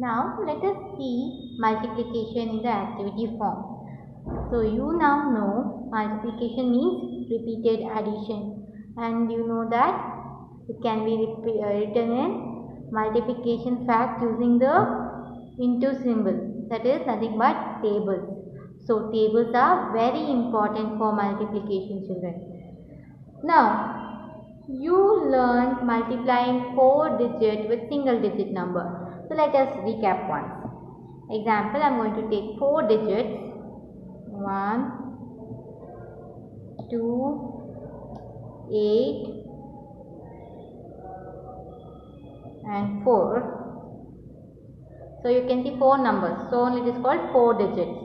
Now let us see multiplication in the activity form. So you now know multiplication means repeated addition, and you know that it can be written in multiplication fact using the into symbol, that is nothing but tables. So tables are very important for multiplication, children. Now you learned multiplying 4 digit with single digit number. So let us recap once. Example, I am going to take 4 digits. 1, 2, 8 and 4. So you can see 4 numbers. So only it is called 4 digits.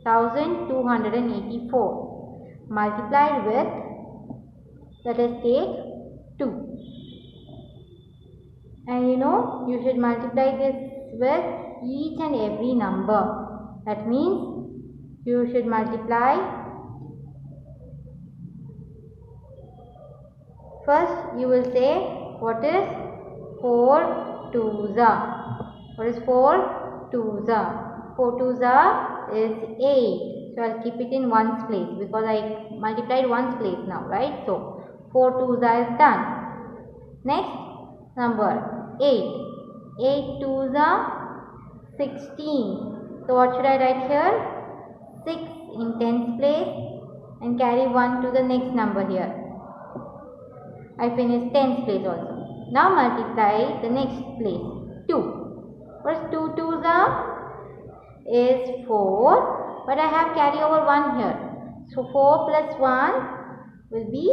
1284 multiplied with, let us take 2. And you know, you should multiply this with each and every number. That means you should multiply. First you will say, what is 4 twos are? What is 4 twos are? 4 twos are is 8. So I'll keep it in ones place because I multiplied ones place now, right? So 4 twos are is done. Next number 8. 8 twos are 16. So what should I write here? 6 in tens place and carry 1 to the next number here. I finished tens place also. Now multiply the next place. 2. What is 2 twos are? Is 4. But I have carry over 1 here. So 4 plus 1 will be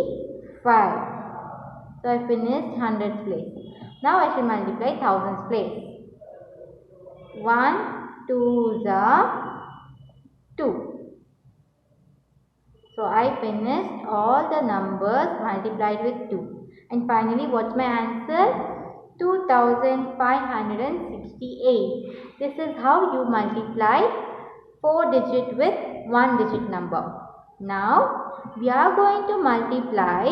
5. So I finished hundreds place. Now I should multiply thousands place. 1 twos are 2. So I finished all the numbers multiplied with 2. And finally, what's my answer? 2568. This is how you multiply 4 digit with 1 digit number. Now we are going to multiply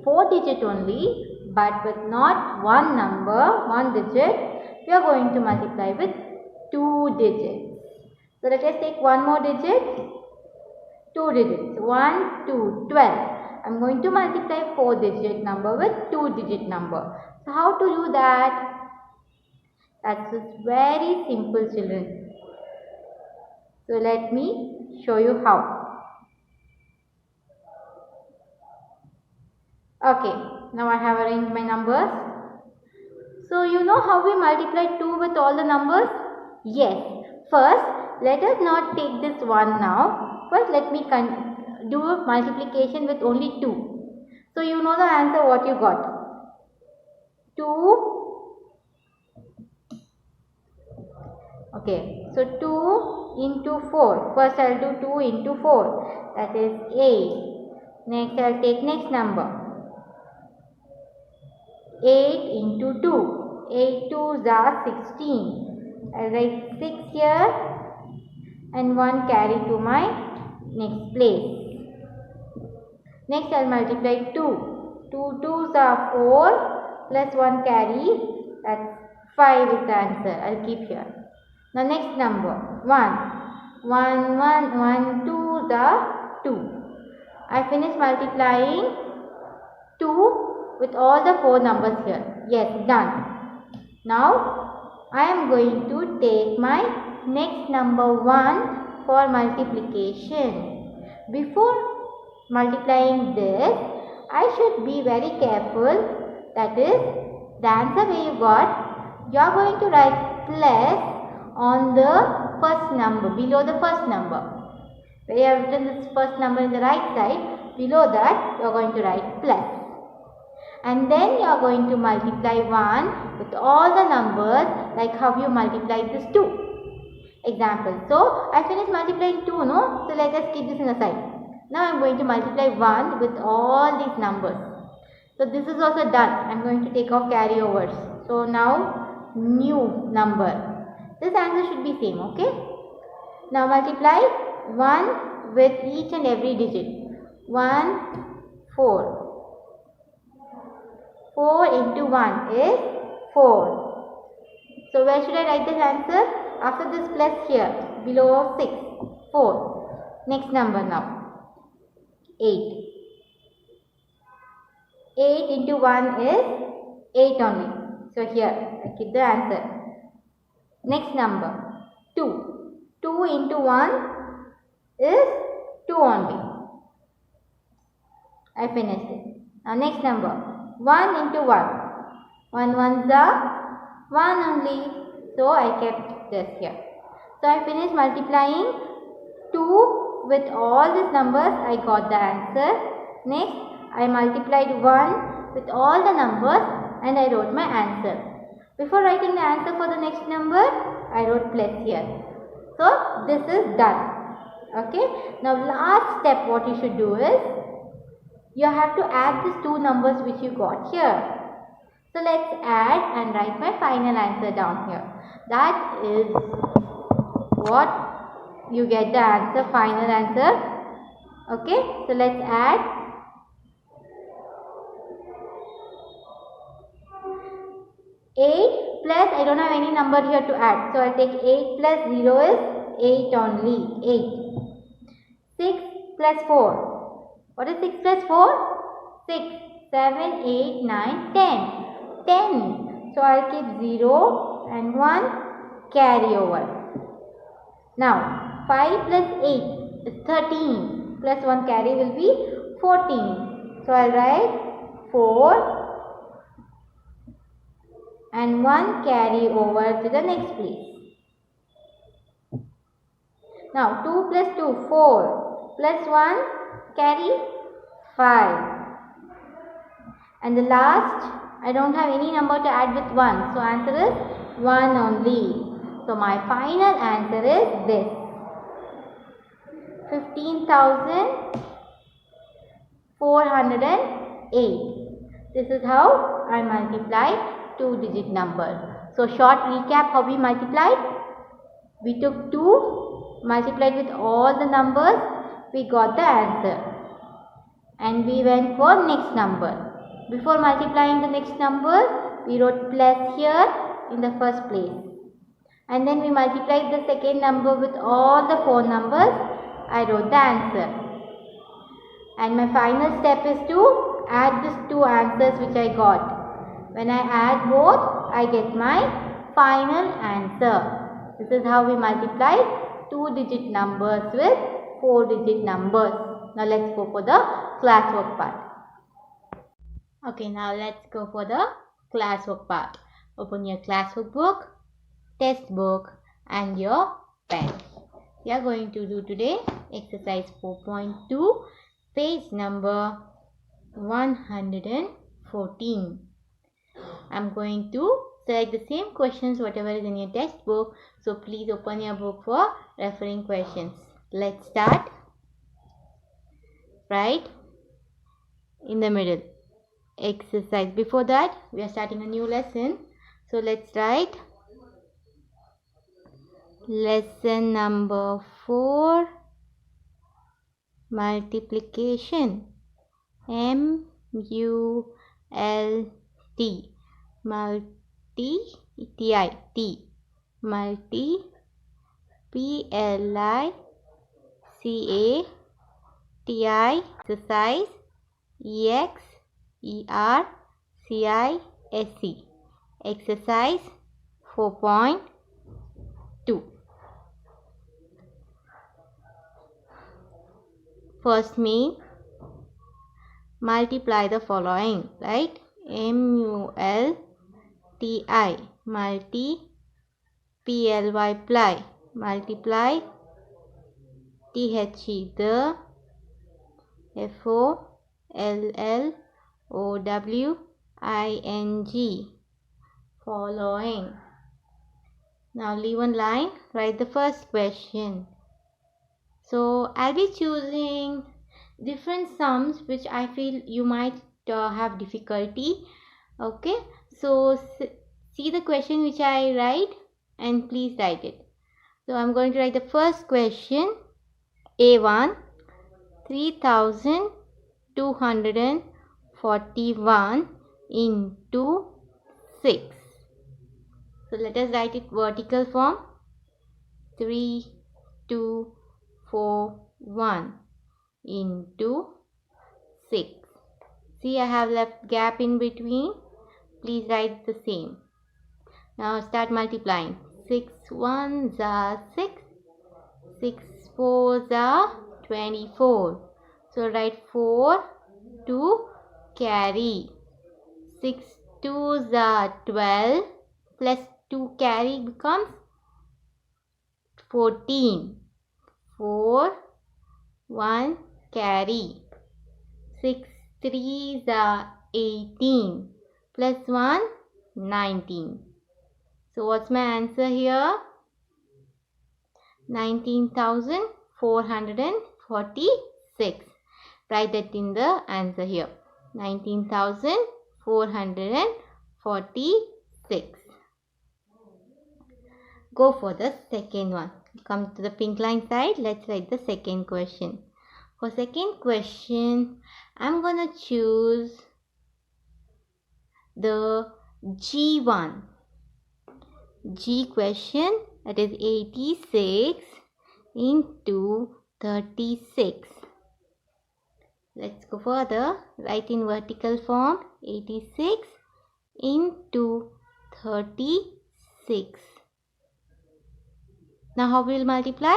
4 digit only, but with not one number, 1 digit. We are going to multiply with 2 digits. So let us take one more digit. 2 digits. 1, 2, 12. I am going to multiply 4 digit number with 2 digit number. So how to do that? That's very simple, children. So let me show you how. Okay, now I have arranged my numbers. So you know how we multiply 2 with all the numbers? Yes. First, let us not take this 1 now. First, let me do multiplication with only 2. So you know the answer what you got. 2. Okay. So 2 into 4. First I will do 2 into 4. That is 8. Next I will take next number. 8 into 2. 8 twos are 16. I will write 6 here and 1 carry to my next place. Next I will multiply 2. 2 twos are 4 plus 1 carry, that's 5 is the answer. I will keep here. Now next number 1. 1, 1, 1, 2 are 2. I finish multiplying 2 with all the 4 numbers here. Yes, done. Now I am going to take my next number 1 for multiplication. Before multiplying this, I should be very careful. That is, the answer where you got, you are going to write plus on the first number, below the first number. Where you have written this first number in the right side, below that you are going to write plus. And then you are going to multiply 1 with all the numbers like how you multiplied this 2. Example. So I finished multiplying 2, no? So let us keep this in the side. Now I am going to multiply 1 with all these numbers. So this is also done. I am going to take off carryovers. So now new number. This answer should be same, okay? Now multiply 1 with each and every digit. 1, 4. 4 into 1 is 4. So where should I write this answer? After this plus here, below 6, 4. Next number now, 8. 8 into 1 is 8 only. So here I keep the answer. Next number, 2. 2 into 1 is 2 only. I finished it. Now next number, 1 into 1. 1 ones are 1 only. So I kept this here. So I finished multiplying 2 with all these numbers. I got the answer. Next, I multiplied 1 with all the numbers and I wrote my answer. Before writing the answer for the next number, I wrote plus here. So this is done. Okay. Now last step what you should do is, you have to add these two numbers which you got here. So let's add and write my final answer down here. That is what you get the answer, final answer. Okay. So let's add. 8 plus, I don't have any number here to add. So I'll take 8 plus 0 is 8 only. 8. 6 plus 4. What is 6 plus 4? 6, 7, 8, 9, 10. 10. So I'll keep 0 and 1 carry over. Now 5 plus 8 is 13. Plus 1 carry will be 14. So I'll write 4 and 1 carry over to the next place. Now 2 plus 2, 4, plus 1 carry 5. And the last, I don't have any number to add with 1. So answer is 1 only. So my final answer is this. 15,408. This is how I multiplied 2-digit number. So short recap how we multiplied. We took 2, multiplied with all the numbers, we got the answer. And we went for next number. Before multiplying the next number, we wrote plus here in the first place. And then we multiplied the second number with all the 4 numbers. I wrote the answer. And my final step is to add these 2 answers which I got. When I add both, I get my final answer. This is how we multiply 2-digit numbers with 4-digit numbers. Now let's go for the classwork part. Okay, now let's go for the classwork part. Open your classwork book, test book and your pen. We are going to do today exercise 4.2, page number 114. I'm going to select the same questions whatever is in your textbook. So please open your book for referring questions. Let's start. Right in the middle. Exercise. Before that, we are starting a new lesson. So let's write lesson number 4, multiplication. M-U-L-T. Multi-T-I-T. Multi. P-L-I-C-A-T-I. Exercise. E-X-E-R-C-I-S-E. Exercise 4.2. First mean, multiply the following, right? M-U-L-T-I, multi, P-L-Y, ply, multiply, T-H-E, the, F-O-L-L-O-W-I-N-G, following. Now leave one line, write the first question. So I'll be choosing different sums which I feel you might have difficulty. Okay, so see the question which I write and please write it. So I'm going to write the first question. A1, 3241 into 6. So let us write it vertical form. 3, 2, 4, 1 into 6. See, I have left gap in between. Please write the same. Now start multiplying. 6 1s are 6. 6 4s are 24. So write 4 to carry. 6 2s are 12 plus 2 carry becomes 14. 4 1 carry. 6 3s are 18 plus 1 19. So what's my answer here? 19,446. Write that in the answer here. 19,446. Go for the second one. Come to the pink line side. Let's write the second question. For second question, I'm gonna choose the G one. G question, that is 86 into 36. Let's go further. Write in vertical form. 86 into 36. Now how we will multiply?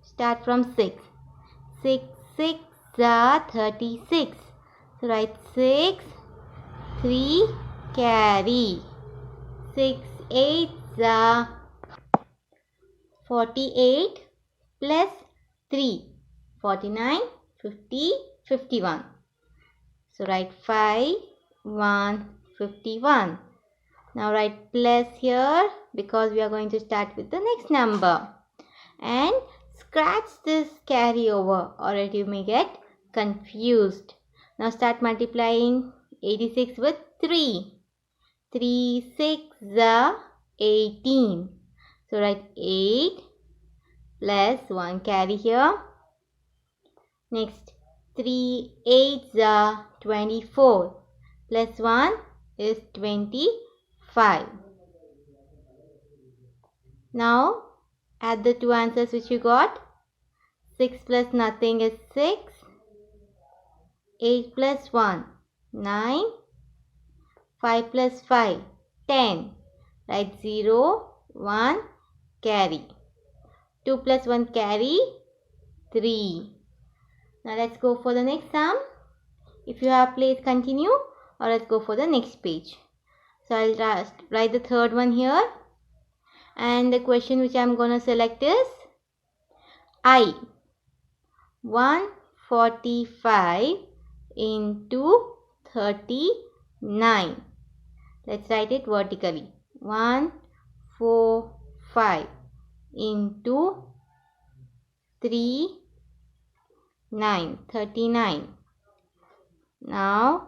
Start from 6. 6 6 are 36. So write 6, 3 carry. 6 8 are 48 plus 3. 49, 50, 51. So write 5, 1, 51. Now write plus here because we are going to start with the next number. And scratch this carryover or else you may get confused. Now start multiplying 86 with 3. 3 6 are 18. So write 8 plus 1 carry here. Next 3 8s are 24 plus 1 is 25. Now add the two answers which you got. 6 plus nothing is 6. 8 plus 1 9. 5 plus 5 10. Write 0 1 carry. 2 plus 1 carry 3. Now let's go for the next sum. If you have, please continue, or let's go for the next page. So I'll just write the third one here. And the question which I'm going to select is I. 145 into 39. Let's write it vertically. 145 into 3 9 39. Now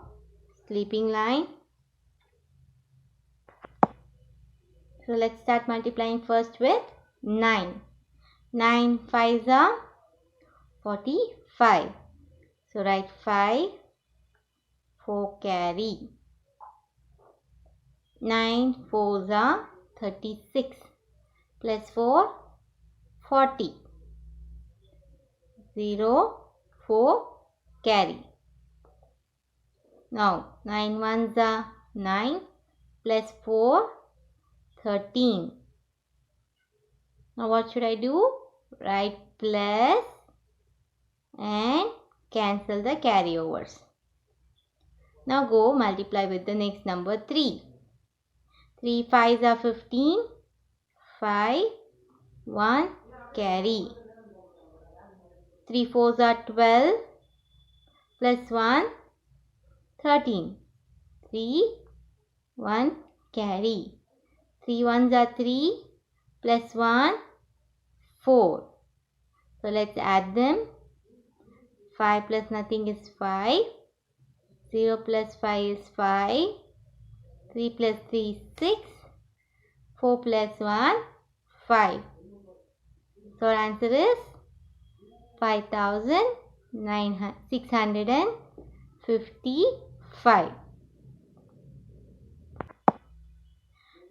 sleeping line. So let's start multiplying first with 9. 9 5s are 45. So write 5 4 carry. 9 4s are 36 plus 4 40. 0 4 carry. Now 9 1s are 9 plus 4 13. Now what should I do? Write plus and cancel the carryovers. Now go multiply with the next number 3. 3 5s are 15. 5 1 carry. 3 4s are 12 plus 1 13. 3 1 carry. 3 1s are 3 plus 1 4. So let's add them. 5 plus nothing is 5. 0 plus 5 is 5. 3 plus 3 is 6. 4 plus 1 5. So our answer is 5,655.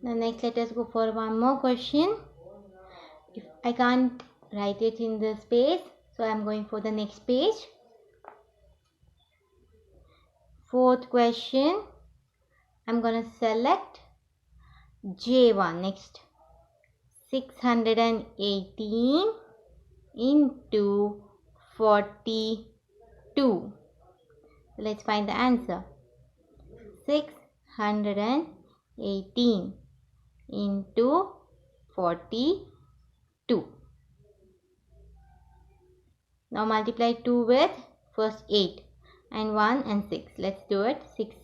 Now next let us go for one more question. If I can't write it in the space, so I am going for the next page. Fourth question, I'm going to select J1 next. 618 into 42. Let's find the answer. 618 into 42. Now multiply 2 with first 8 and 1 and 6. Let's do it. 6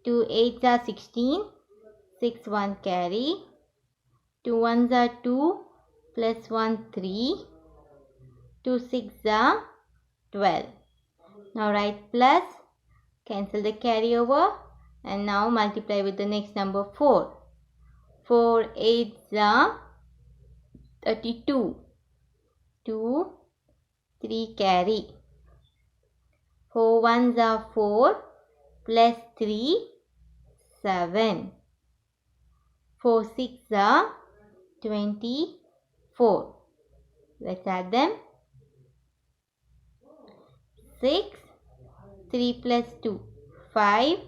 2 8s are 16. 6 1 carry. 2 1s are 2 plus 1 3. 2 6 are 12. Now write plus. Cancel the carryover and now multiply with the next number 4. 4 8s are 32. 2 3 carry. 4 1s are 4 plus 3 7. 4 6 are 24. Let's add them. 6 3 plus 2 5.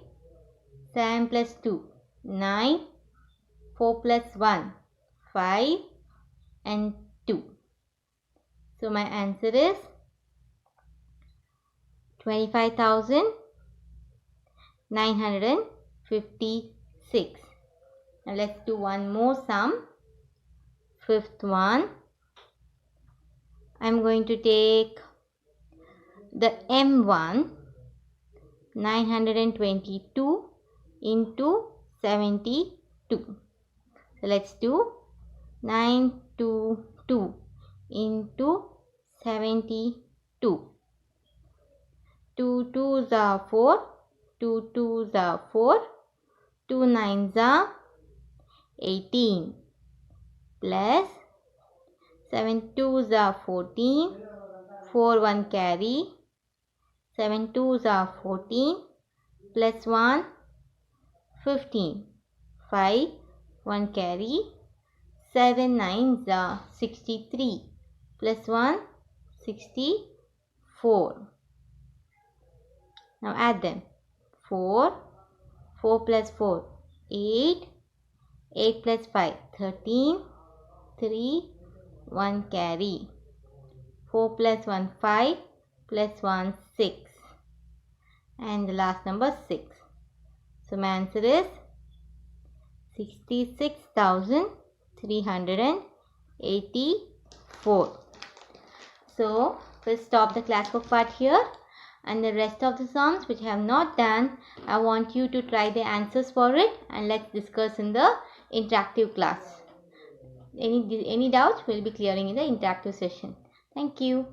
7 plus 2 9. 4 plus 1 5 and 2. So my answer is 25,956. Now let's do one more sum. Fifth one. I'm going to take the M1 922 into 72. So let's do 922 into 72. 2 2s are 4. 2 2s are 4. 2 9s are 18. Plus 7 2s are 14. 4 1 carry. 7 2s are 14. Plus 1 15. 5 1 carry. 7 9s are 63. Plus 1 64. Now add them. 4 plus 4 8. 8 plus 5 13. 3 1 carry. 4 plus 1 5 plus 1 6. And the last number 6. So my answer is 66,384. So we'll stop the classwork part here, and the rest of the sums which I have not done, I want you to try the answers for it and let's discuss in the interactive class. Any doubts we'll be clearing in the interactive session. Thank you.